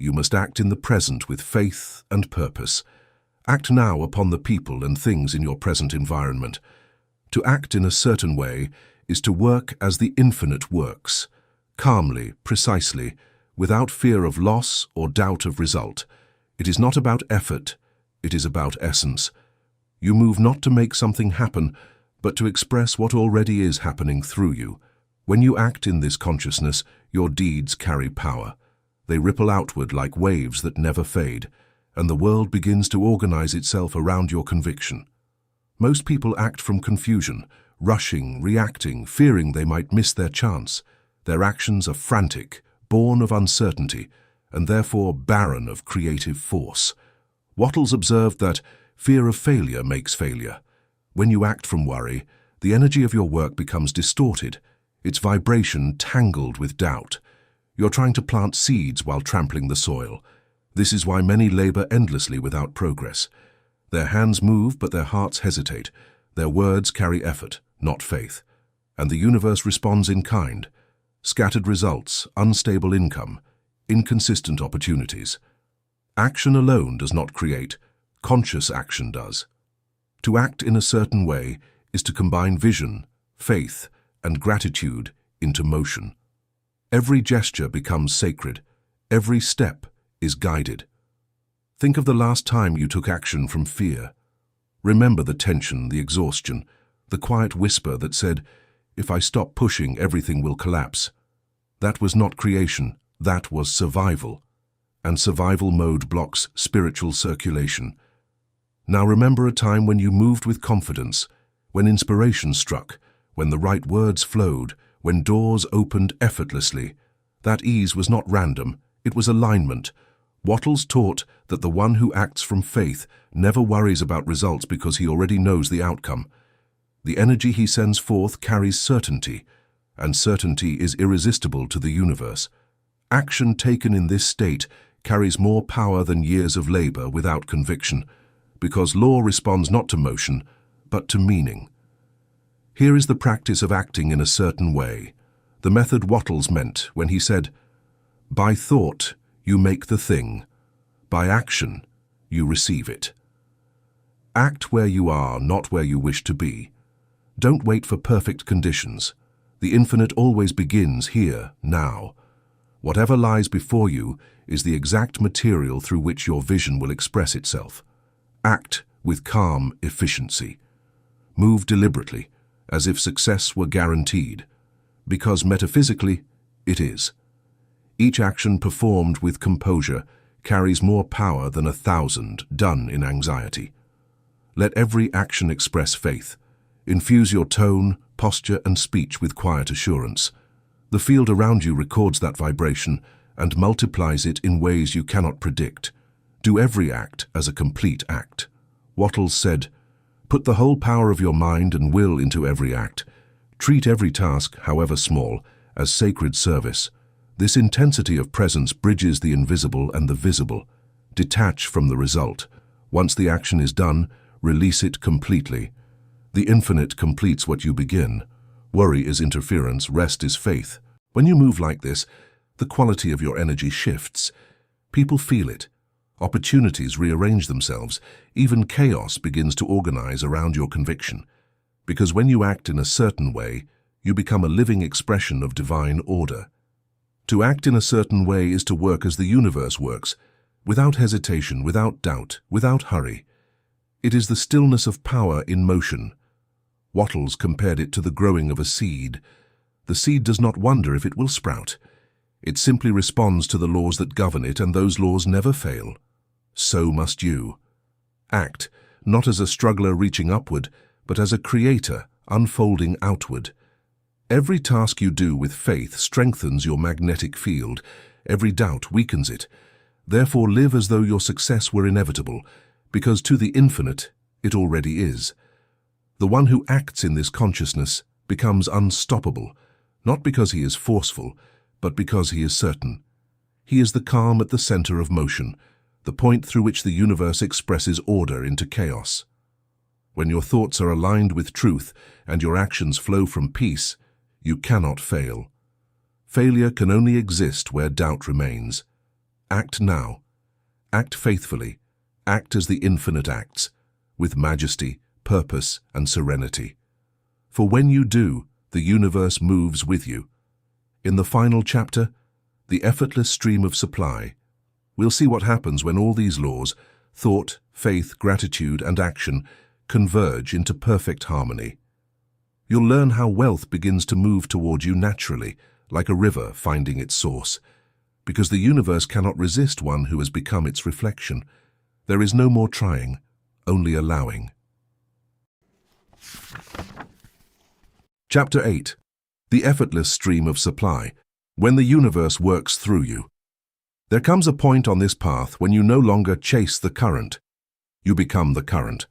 "You must act in the present with faith and purpose. Act now upon the people and things in your present environment. To act in a certain way is to work as the infinite works, calmly, precisely, without fear of loss or doubt of result. It is not about effort, it is about essence. You move not to make something happen, but to express what already is happening through you. When you act in this consciousness, your deeds carry power. They ripple outward like waves that never fade, and the world begins to organize itself around your conviction. Most people act from confusion, rushing, reacting, fearing they might miss their chance. Their actions are frantic, born of uncertainty, and therefore barren of creative force. Wattles observed that fear of failure makes failure. When you act from worry, the energy of your work becomes distorted, its vibration tangled with doubt. You're trying to plant seeds while trampling the soil. This is why many labor endlessly without progress. Their hands move, but their hearts hesitate. Their words carry effort, not faith. And the universe responds in kind. Scattered results, unstable income, inconsistent opportunities. Action alone does not create, conscious action does. To act in a certain way is to combine vision, faith, and gratitude into motion. Every gesture becomes sacred. Every step is guided. Think of the last time you took action from fear. Remember the tension, the exhaustion, the quiet whisper that said, "If I stop pushing, everything will collapse." That was not creation, that was survival. And survival mode blocks spiritual circulation. Now remember a time when you moved with confidence, when inspiration struck, when the right words flowed, when doors opened effortlessly. That ease was not random, it was alignment. Wattles taught that the one who acts from faith never worries about results because he already knows the outcome. The energy he sends forth carries certainty, and certainty is irresistible to the universe. Action taken in this state carries more power than years of labor without conviction, because law responds not to motion, but to meaning. Here is the practice of acting in a certain way, the method Wattles meant when he said, "By thought, you make the thing. By action, you receive it." Act where you are, not where you wish to be. Don't wait for perfect conditions. The infinite always begins here, now. Whatever lies before you is the exact material through which your vision will express itself. Act with calm efficiency. Move deliberately, as if success were guaranteed, because metaphysically, it is. Each action performed with composure carries more power than 1,000 done in anxiety. Let every action express faith. Infuse your tone, posture, and speech with quiet assurance. The field around you records that vibration and multiplies it in ways you cannot predict. Do every act as a complete act. Wattles said, "Put the whole power of your mind and will into every act. Treat every task, however small, as sacred service. This intensity of presence bridges the invisible and the visible. Detach from the result. Once the action is done, release it completely. The infinite completes what you begin. Worry is interference, rest is faith. When you move like this, the quality of your energy shifts. People feel it. Opportunities rearrange themselves. Even chaos begins to organize around your conviction. Because when you act in a certain way, you become a living expression of divine order. To act in a certain way is to work as the universe works, without hesitation, without doubt, without hurry. It is the stillness of power in motion. Wattles compared it to the growing of a seed. The seed does not wonder if it will sprout. It simply responds to the laws that govern it, and those laws never fail. So must you. Act, not as a struggler reaching upward, but as a creator unfolding outward. Every task you do with faith strengthens your magnetic field. Every doubt weakens it. Therefore live as though your success were inevitable, because to the infinite it already is. The one who acts in this consciousness becomes unstoppable, not because he is forceful, but because he is certain. He is the calm at the center of motion, the point through which the universe expresses order into chaos. When your thoughts are aligned with truth and your actions flow from peace, you cannot fail. Failure can only exist where doubt remains. Act now. Act faithfully. Act as the infinite acts, with majesty, purpose, and serenity. For when you do, the universe moves with you. In the final chapter, the effortless stream of supply, we'll see what happens when all these laws, thought, faith, gratitude, and action, converge into perfect harmony. You'll learn how wealth begins to move toward you naturally, like a river finding its source, because the universe cannot resist one who has become its reflection. There is no more trying, only allowing. Chapter 8. The effortless stream of supply, when the universe works through you. There comes a point on this path when you no longer chase the current. You become the current.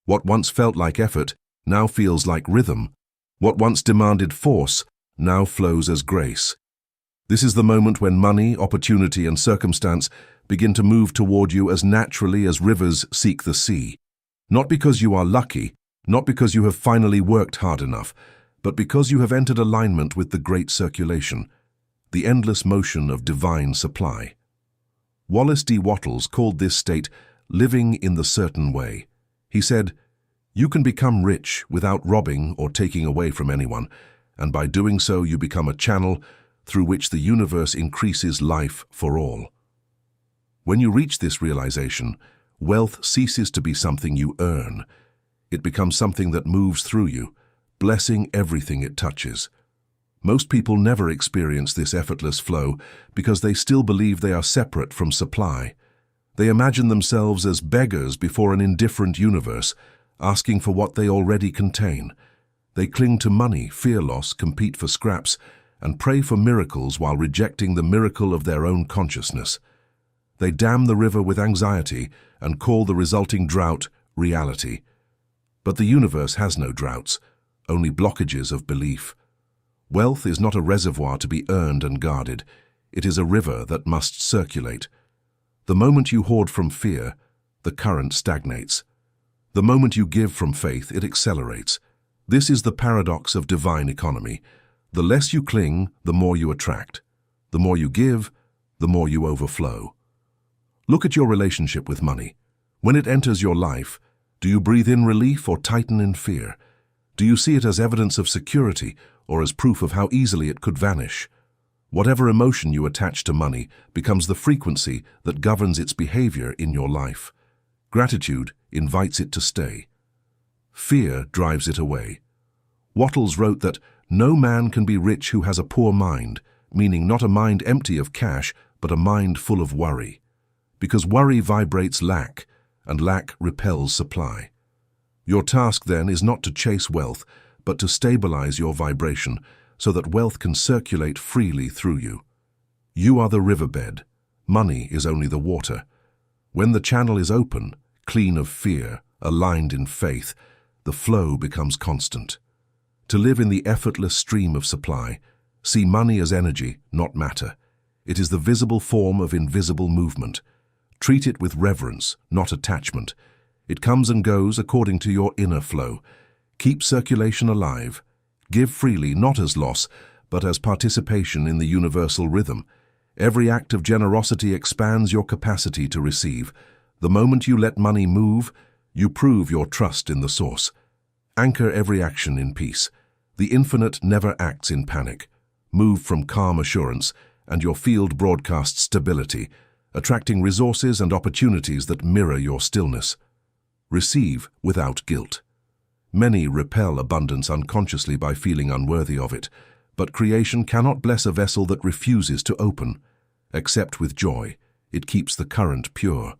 What once felt like effort now feels like rhythm. What once demanded force now flows as grace. This is the moment when money, opportunity, and circumstance begin to move toward you as naturally as rivers seek the sea. Not because you are lucky, not because you have finally worked hard enough, but because you have entered alignment with the great circulation, the endless motion of divine supply. Wallace D. Wattles called this state living in the certain way. He said, "You can become rich without robbing or taking away from anyone, and by doing so you become a channel through which the universe increases life for all." When you reach this realization, wealth ceases to be something you earn. It becomes something that moves through you, blessing everything it touches. Most people never experience this effortless flow because they still believe they are separate from supply. They imagine themselves as beggars before an indifferent universe, asking for what they already contain. They cling to money, fear loss, compete for scraps, and pray for miracles while rejecting the miracle of their own consciousness. They dam the river with anxiety and call the resulting drought reality. But the universe has no droughts, only blockages of belief. Wealth is not a reservoir to be earned and guarded. It is a river that must circulate. The moment you hoard from fear, the current stagnates. The moment you give from faith, it accelerates. This is the paradox of divine economy. The less you cling, the more you attract. The more you give, the more you overflow. Look at your relationship with money. When it enters your life, do you breathe in relief or tighten in fear? Do you see it as evidence of security or as proof of how easily it could vanish? Whatever emotion you attach to money becomes the frequency that governs its behavior in your life. Gratitude invites it to stay. Fear drives it away. Wattles wrote that no man can be rich who has a poor mind, meaning not a mind empty of cash, but a mind full of worry. Because worry vibrates lack, and lack repels supply. Your task then is not to chase wealth, but to stabilize your vibration so that wealth can circulate freely through you. You are the riverbed. Money is only the water. When the channel is open, clean of fear, aligned in faith, the flow becomes constant. To live in the effortless stream of supply, see money as energy, not matter. It is the visible form of invisible movement. Treat it with reverence, not attachment. It comes and goes according to your inner flow. Keep circulation alive. Give freely, not as loss, but as participation in the universal rhythm. Every act of generosity expands your capacity to receive. The moment you let money move, you prove your trust in the source. Anchor every action in peace. The infinite never acts in panic. Move from calm assurance, and your field broadcasts stability, attracting resources and opportunities that mirror your stillness. Receive without guilt. Many repel abundance unconsciously by feeling unworthy of it, but creation cannot bless a vessel that refuses to open. Accept with joy. It keeps the current pure.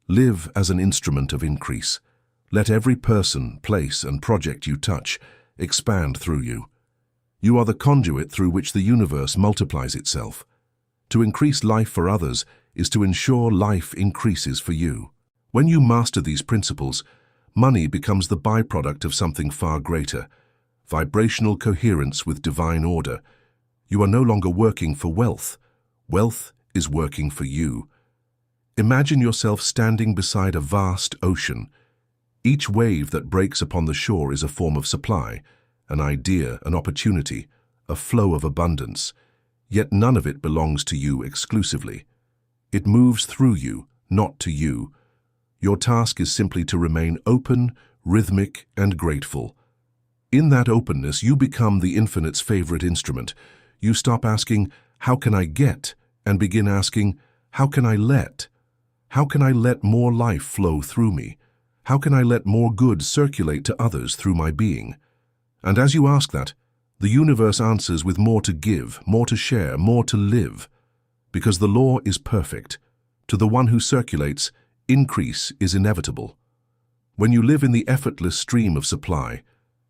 Live as an instrument of increase. Let every person, place, and project you touch expand through you. You are the conduit through which the universe multiplies itself. To increase life for others is to ensure life increases for you. When you master these principles, money becomes the byproduct of something far greater, vibrational coherence with divine order. You are no longer working for wealth. Wealth is working for you. Imagine yourself standing beside a vast ocean. Each wave that breaks upon the shore is a form of supply, an idea, an opportunity, a flow of abundance. Yet none of it belongs to you exclusively. It moves through you, not to you. Your task is simply to remain open, rhythmic, and grateful. In that openness, you become the infinite's favorite instrument. You stop asking, "How can I get?" and begin asking, "How can I let?" How can I let more life flow through me? How can I let more good circulate to others through my being? And as you ask that, the universe answers with more to give, more to share, more to live. Because the law is perfect. To the one who circulates, increase is inevitable. When you live in the effortless stream of supply,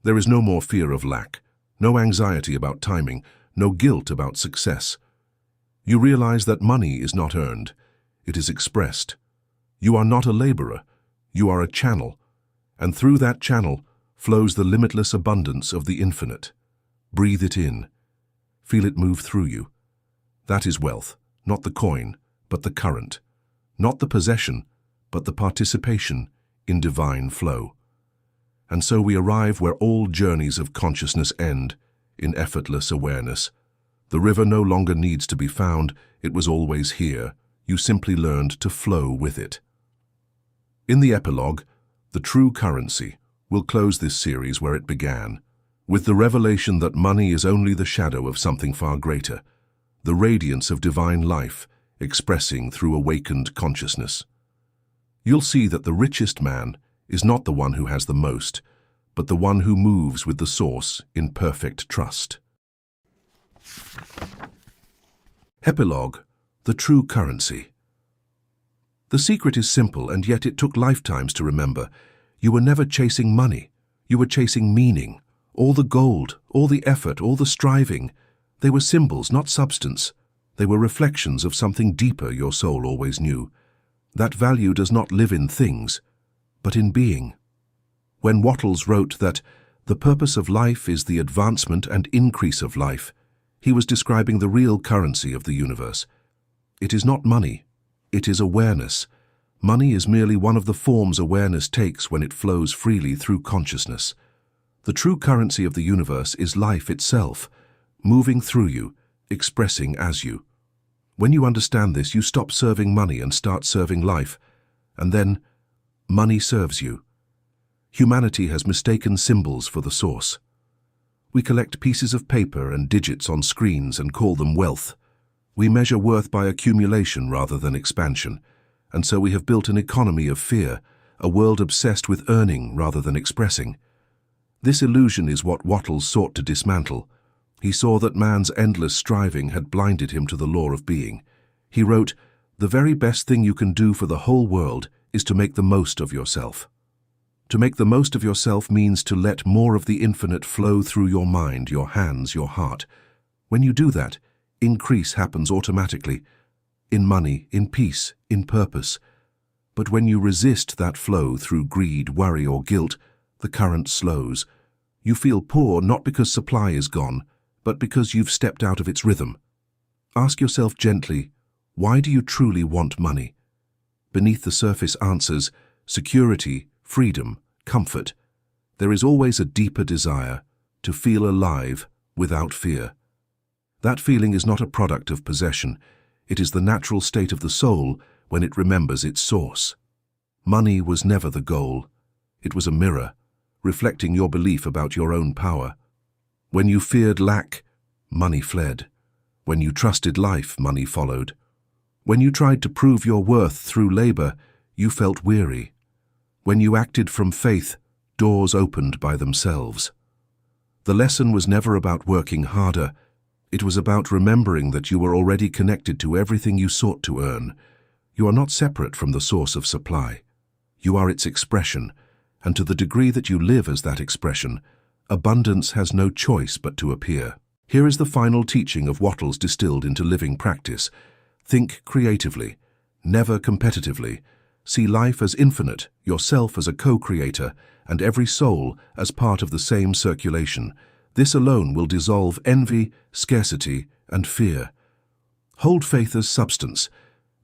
there is no more fear of lack, no anxiety about timing, no guilt about success. You realize that money is not earned, it is expressed. You are not a laborer, you are a channel, and through that channel flows the limitless abundance of the infinite. Breathe it in. Feel it move through you. That is wealth, not the coin, but the current. Not the possession, but the participation in divine flow. And so we arrive where all journeys of consciousness end, in effortless awareness. The river no longer needs to be found, it was always here. You simply learned to flow with it. In the epilogue, The True Currency, we'll close this series where it began, with the revelation that money is only the shadow of something far greater, the radiance of divine life expressing through awakened consciousness. You'll see that the richest man is not the one who has the most, but the one who moves with the source in perfect trust. Epilogue, The True Currency. The secret is simple, and yet it took lifetimes to remember. You were never chasing money. You were chasing meaning. All the gold, all the effort, all the striving. They were symbols, not substance. They were reflections of something deeper your soul always knew. That value does not live in things, but in being. When Wattles wrote that the purpose of life is the advancement and increase of life, he was describing the real currency of the universe. It is not money, it is awareness. Money is merely one of the forms awareness takes when it flows freely through consciousness. The true currency of the universe is life itself, moving through you, expressing as you. When you understand this, you stop serving money and start serving life, and then money serves you. Humanity has mistaken symbols for the source. We collect pieces of paper and digits on screens and call them wealth. We measure worth by accumulation rather than expansion, and so we have built an economy of fear, a world obsessed with earning rather than expressing. This illusion is what Wattles sought to dismantle. He saw that man's endless striving had blinded him to the law of being. He wrote, "The very best thing you can do for the whole world is to make the most of yourself." To make the most of yourself means to let more of the infinite flow through your mind, your hands, your heart. When you do that, increase happens automatically, in money, in peace, in purpose. But when you resist that flow through greed, worry, or guilt, the current slows. You feel poor not because supply is gone, but because you've stepped out of its rhythm. Ask yourself gently, why do you truly want money? Beneath the surface answers, security, freedom, comfort. There is always a deeper desire, to feel alive without fear. That feeling is not a product of possession. It is the natural state of the soul when it remembers its source. Money was never the goal. It was a mirror, reflecting your belief about your own power. When you feared lack, money fled. When you trusted life, money followed. When you tried to prove your worth through labor, you felt weary. When you acted from faith, doors opened by themselves. The lesson was never about working harder. It was about remembering that you were already connected to everything you sought to earn. You are not separate from the source of supply. You are its expression, and to the degree that you live as that expression, abundance has no choice but to appear. Here is the final teaching of Wattles distilled into living practice. Think creatively, never competitively. See life as infinite, yourself as a co-creator, and every soul as part of the same circulation. This alone will dissolve envy, scarcity, and fear. Hold faith as substance.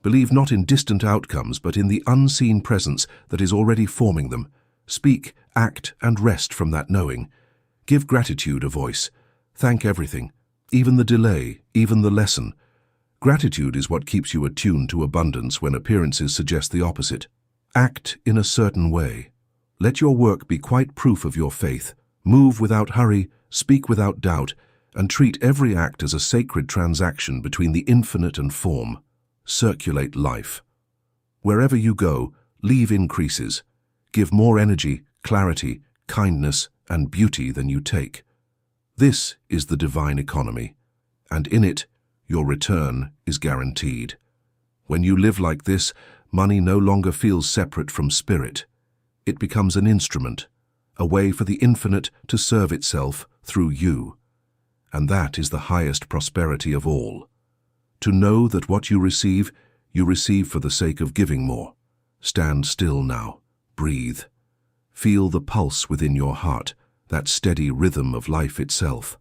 Believe not in distant outcomes, but in the unseen presence that is already forming them. Speak, act, and rest from that knowing. Give gratitude a voice. Thank everything, even the delay, even the lesson. Gratitude is what keeps you attuned to abundance when appearances suggest the opposite. Act in a certain way. Let your work be quite proof of your faith. Move without hurry, speak without doubt, and treat every act as a sacred transaction between the infinite and form. Circulate life. Wherever you go, leave increases. Give more energy, clarity, kindness, and beauty than you take. This is the divine economy, and in it, your return is guaranteed. When you live like this, money no longer feels separate from spirit. It becomes an instrument, a way for the infinite to serve itself through you. And that is the highest prosperity of all. To know that what you receive for the sake of giving more. Stand still now. Breathe. Feel the pulse within your heart, that steady rhythm of life itself.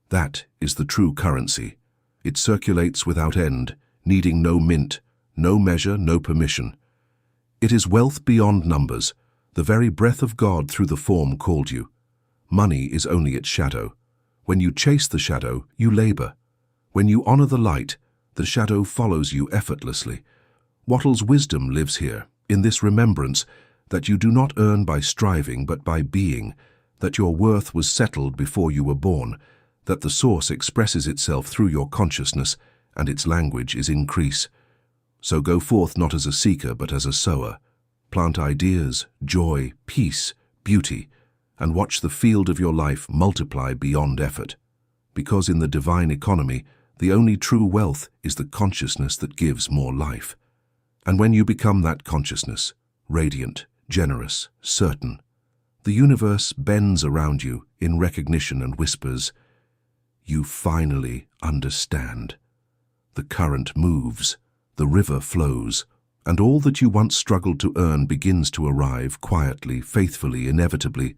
That is the true currency. It circulates without end, needing no mint, no measure, no permission. It is wealth beyond numbers, the very breath of God through the form called you. Money is only its shadow. When you chase the shadow, you labor. When you honor the light, the shadow follows you effortlessly. Wattles' wisdom lives here, in this remembrance that you do not earn by striving but by being, that your worth was settled before you were born, that the source expresses itself through your consciousness, and its language is increase. So go forth not as a seeker but as a sower. Plant ideas, joy, peace, beauty, and watch the field of your life multiply beyond effort. Because in the divine economy, the only true wealth is the consciousness that gives more life. And when you become that consciousness, radiant, generous, certain, the universe bends around you in recognition and whispers, "You finally understand." The current moves, the river flows, and all that you once struggled to earn begins to arrive quietly, faithfully, inevitably,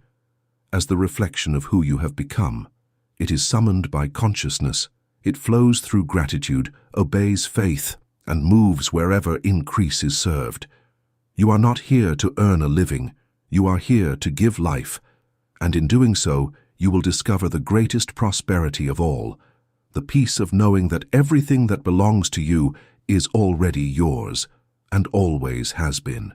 as the reflection of who you have become. It is summoned by consciousness. It flows through gratitude, obeys faith, and moves wherever increase is served. You are not here to earn a living. You are here to give life, and in doing so, you will discover the greatest prosperity of all, the peace of knowing that everything that belongs to you is already yours, and always has been.